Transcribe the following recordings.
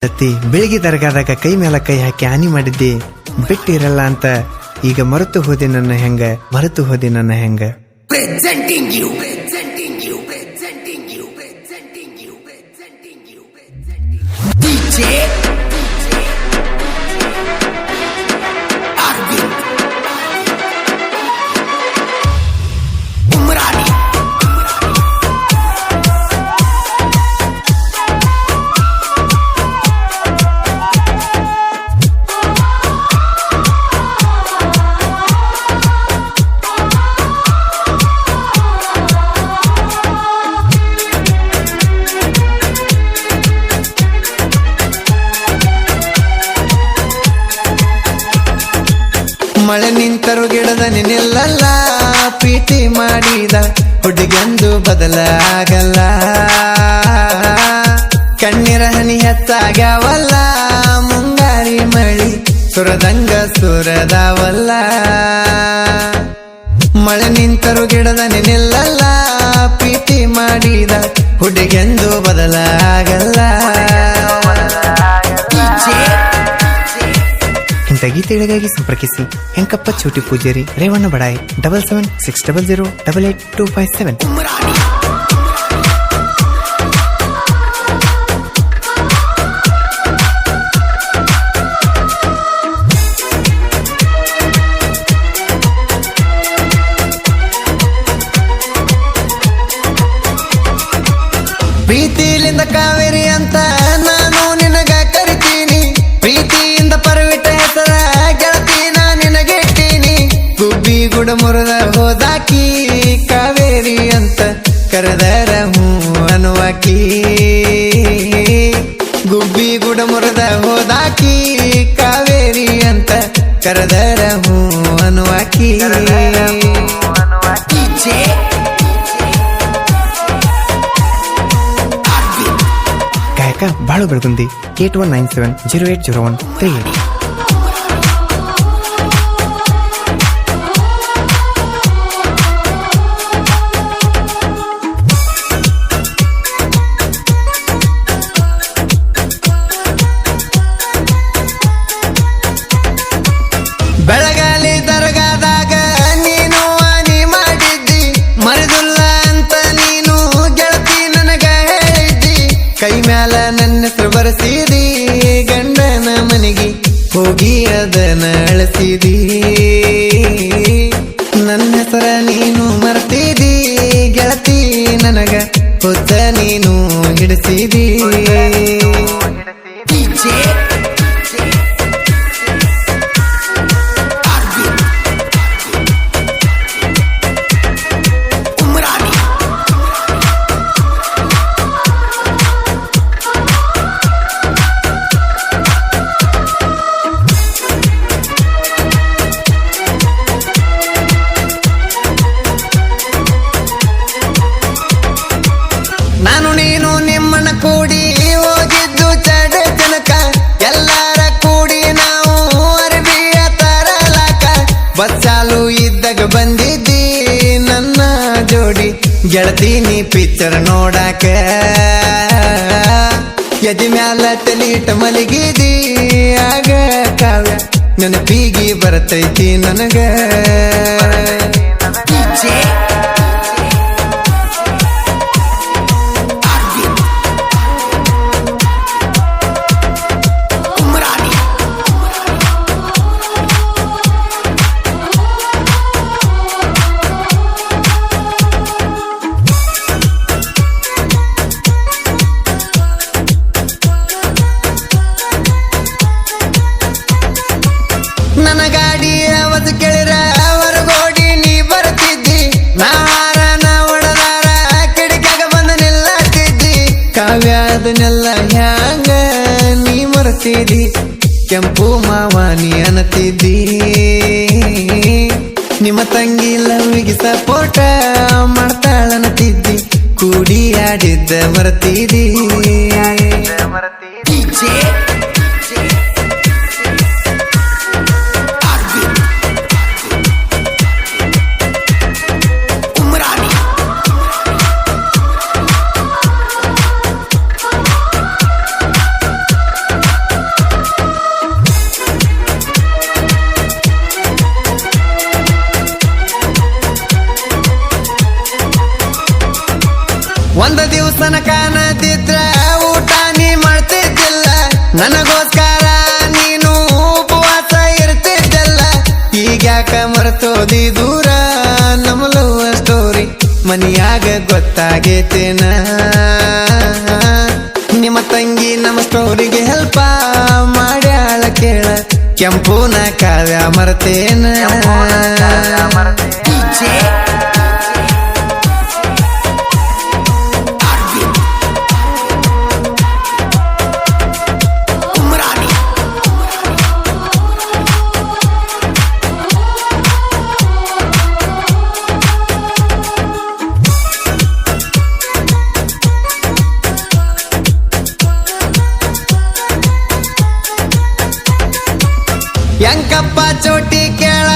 ಬೆಳಿಗ್ಗೆ ದರ್ಗಾದಾಗ ಕೈ ಮೇಲ ಕೈ ಹಾಕಿ ಹಾನಿ ಮಾಡಿದ್ದೆ ಬಿಟ್ಟಿರಲ್ಲ ಅಂತ ಈಗ ಮರೆತು ಹೋದೆ ನನ್ನ ಹೆಂಗ ಮಳೆ ನಿಂತರು ಗಿಡದ ನಿಲ್ಲಲ್ಲ ಪ್ರೀತಿ ಮಾಡಿದ ಹುಡುಗಂದು ಬದಲಾಗಲ್ಲ ಕಣ್ಣೀರ ಹನಿ ಹೆಚ್ಚಾಗ್ಯಾವಲ್ಲ ಮುಂಗಾರಿ ಮಳಿ ಸುರದಂಗ ಸುರದಾವಲ್ಲ ಮಳೆ ನಿಂತರು ಗಿಡದ ನಿಲ್ಲಲ್ಲ ಪ್ರೀತಿ ಮಾಡಿದ ಹುಡುಗಂದು ಬದಲಾಗಲ್ಲ ಇಂಥ ಗೀತೆಗಳಿಗಾಗಿ ಸಂಪರ್ಕಿಸಿ ಹೆಂಕಪ್ಪ ಚೋಟಿ ಪೂಜಾರಿ ರೇವಣ್ಣ ಬಡಾಯಿ 7760088257. ಪ್ರೀತಿಲಿಂದ ಕಾವೇರಿ ಅಂತ ನಾನು ನಿನಗ ಕರಿತೀನಿ ಪ್ರೀತಿಯಿಂದ ಪರ್ವಿಟ ಹೆಸರ ಗೆಳತಿ ನಾ ನಿನಗೆಟ್ಟೀನಿ ಗುಬ್ಬಿ ಗುಡ ಮುರಿದ ಹೋದಾಕಿ ಕಾವೇರಿ ಅಂತ ಕರೆದರ ಹೂ ಅನ್ನುವಾಕಿ ಗುಬ್ಬಿ ಗುಡ ಮುರಿದ ಹೋದಾಕಿ ಕಾವೇರಿ ಅಂತ ಕರೆದರ ಹೂ ಅನ್ನುವಾಕಿ ಬಾಳು ಬೆಳಗುಂದಿ 8197080138. ಬೆಳಗಾಲಿ ದರ್ಗಾದಾಗ ನೀನು ಹಾನಿ ಮಾಡಿದ್ದಿ ಮರಿದುಲ್ಲ ಅಂತ ನೀನು ಗೆಳತಿ ನನಗ ಹೇಳಿದ್ದಿ ಕೈ ಮ್ಯಾಲ ನನ್ನ ಹೆಸರು ಬರೆಸಿದಿ ಗಂಡನ ಮನೆಗೆ ಹೋಗಿ ಅದನ್ನ ಅಳಿಸಿದಿ ನನ್ನ ಹೆಸರ ನೀನು ಮರ್ತಿದಿ ಗೆಳತಿ ನನಗ ಹೊತ್ತ ನೀನು ಹಿಡಿಸಿದಿ ನಾನು ನೀನು ನಿಮ್ಮನ್ನ ಕೂಡಿ ಹೋಗಿದ್ದು ಚಡ ಜನಕ ಎಲ್ಲಾರ ಕೂಡಿ ನಾವು ಅರಬಿಯ ತರಲಾಕ ಬಸ್ ಚಾಲು ಇದ್ದಾಗ ಬಂದಿದ್ದಿ ನನ್ನ ಜೋಡಿ ಗೆಳತಿ ನೀ ಪಿಕ್ಚರ್ ನೋಡಾಕ ಎದಿ ಮ್ಯಾಲ ತಲಿಟ ಮಲಗಿದಿ ಆಗ ಕಾವ್ಯ ನೆನಪಿಗಿ ಬರ್ತೈತಿ ನನಗ ನನ್ನ ಗಾಡಿ ಅವತ್ತು ಕೇಳಿರ ಹೊರಗೋಡಿ ನೀ ಬರ್ತಿದ್ದಿ ನಾರನ ಒಡದಾರ ಕಿಡಿಕಾಗ ಬಂದ ನಿಲ್ಲತ್ತಿದ್ದಿ ಕಾವ್ಯ ಅದನ್ನೆಲ್ಲ ಹ್ಯಾಂಗ ನೀ ಮರ್ತಿದ್ದಿ ಕೆಂಪು ಮಾವ ನೀ ಅನ್ನತಿದ್ದಿ ನಿಮ್ಮ ತಂಗಿ ಲವ್ವಿಗೆ ಸಪೋರ್ಟ ಮಾಡ್ತಾಳನ್ನತಿದ್ದಿ ಕೂಡಿ ಆಡಿದ್ದ ಮರ್ತಿದ್ದಿ ನನಗೋಸ್ಕರ ನೀನು ಉಪವಾಸ ಇರ್ತಿದ್ದಲ್ಲ, ಈಗ್ಯಾಕ ಮರ್ತೋದಿ ದೂರ ನಮ್ಮ ಲವ್ ಸ್ಟೋರಿ ಮನಿಯಾಗ ಗೊತ್ತಾಗೇತೇನ. ನಿಮ್ಮ ತಂಗಿ ನಮ್ಮ ಸ್ಟೋರಿಗೆ ಹೆಲ್ಪ ಮಾಡ್ಯಾಳ ಕೇಳ, ಕೆಂಪುನ ಕಾವ್ಯ ಮರ್ತೇನ. ಯಂಕಪ್ಪ ಚೋಟಿ ಕೇಳ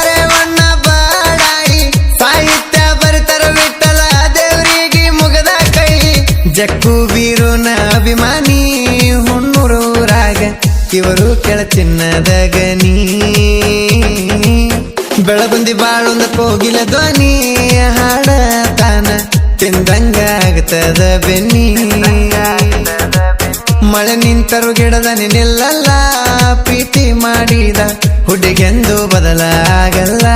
ರೇವಣ್ಣ ಬಾಡಾಯಿ, ಸಾಹಿತ್ಯ ಬರಿತರ ವಿಠಲ ದೇವರಿಗೆ ಮುಗದ ಕೈ. ಜಕ್ಕು ಬೀರುನ ಅಭಿಮಾನಿ ಹುಣ್ಣೂರಾಗ ಇವರು ಕೆಳ ಚಿನ್ನದ ಗನಿ. ಬೆಳಗುಂದಿ ಬಾಳೊಂದ ಕೋಗಿಲ ಧ್ವನಿ ಹಾಡತಾನ ತಿಂದಂಗ ಆಗ್ತದ ಬೆನ್ನಿ. ಮಳೆ ನಿಂತರು ಗಿಡದ ನಿಲ್ಲಲ್ಲ, ಪ್ರೀತಿ ಮಾಡಿದ ಹುಡುಗೆಂದು ಬದಲಾಗಲ್ಲ.